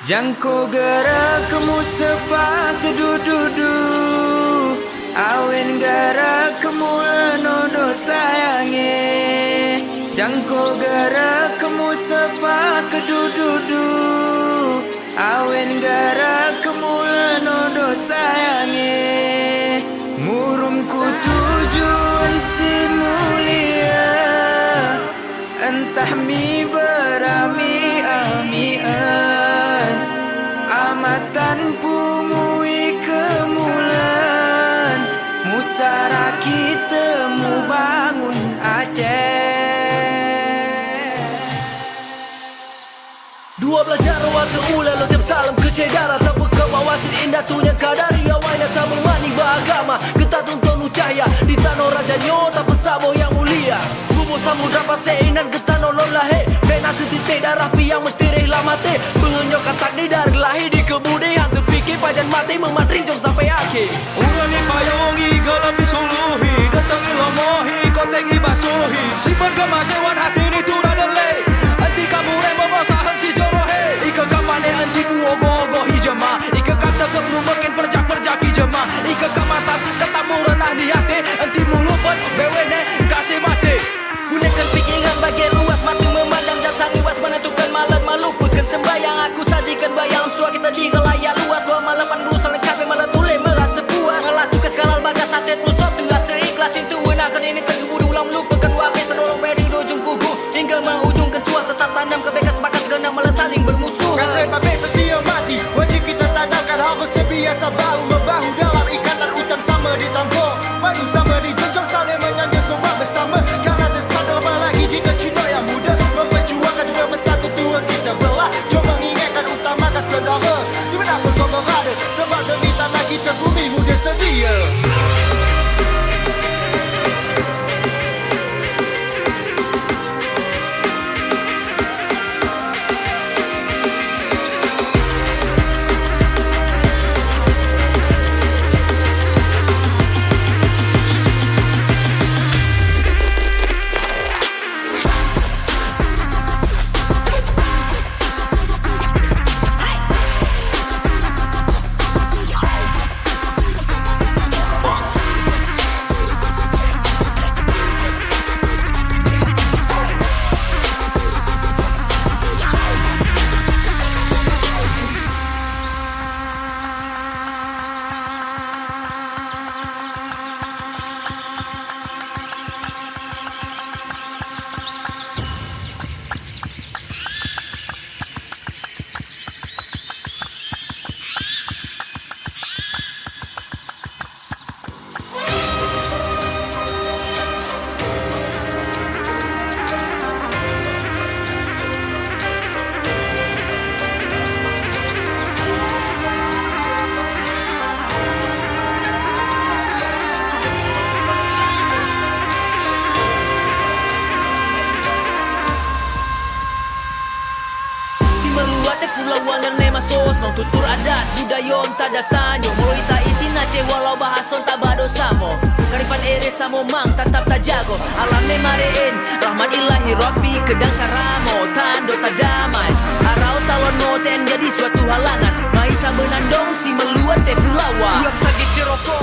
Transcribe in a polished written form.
Jangko gerak kemu sepak kedududu, awen gerak kemu lenono sayange. Jangko gerak kemu sepak kedududu, awen gerak kemu lenono sayange. Murumku tujuan si mulia, entah mi berami amian. Amatan pumui kemulan, musara kita mu bangun Aceh. 12 Januari keula lo tiap salam ke cedara, tanpa kewawasan indah tunya kadari awalnya tak memani beragama. Kita tuntun cahaya di tanah rajanya tanpa sabo yang mulia. Bubur samudra pasainan kita nolong lahir, pena setitik darah pi yang mesti rela mati. Pengenyok katak ni dari lahir di kemudian terfikir pajan mati memantri jom sampai akhir. Ulangi payungi gelapi suluhi, datangi lomohi kotengi basuhi. Simpan kemasewan hati ni turah delay, anti kamu remo basahan si jorohe. Ika kapane anti ku ogo-ogo hijama, ika kata kemu makin perjak-perjak hijama. Ika kamata katamu renah di hati, anti mulupat bewene kasih mati. Gunakan pikiran bagian luas, mata memandang jasa luas, menentukan malam malu bukan sembahyang. Aku sajikan bayang suara kita di layar luas. 2 malam 80 selengkap malam tulis merasa puas. Melakukan segala bagas hati pusat tengah seikhlas itu gunakan ini terkeburu ulang lupakan wakil senolong beri di ujung kuku hingga mengujungkan cuat tetap tanam kebaikan sepakat kena malah saling bermusuh. Kasih pakai setia mati, wajib kita tandangkan harus terbiasa bahu membahu dalam ikatan utang sama ditampung. Madu sama dijunjung saling menyanjung semua bersama. Karena tersadar apalagi jika cinta yang muda memperjuangkan juga bersatu Tuhan kita belah. Jom mengingatkan utamakan saudara dimanapun kau berada, sebab demi tanah kita bumi muda sedia. Pulauan nema sos nong tutur adat budaya tak dasarnya mulai tak isi nace walau bahason tak badosamo karifan ere samo mang tetap tak jago alam ne marein rahmat ilahi rabbi kedang saramo tando tak damai arau talon noten jadi suatu halangan maisa benandong si meluat te pulauan Yang sakit jeroko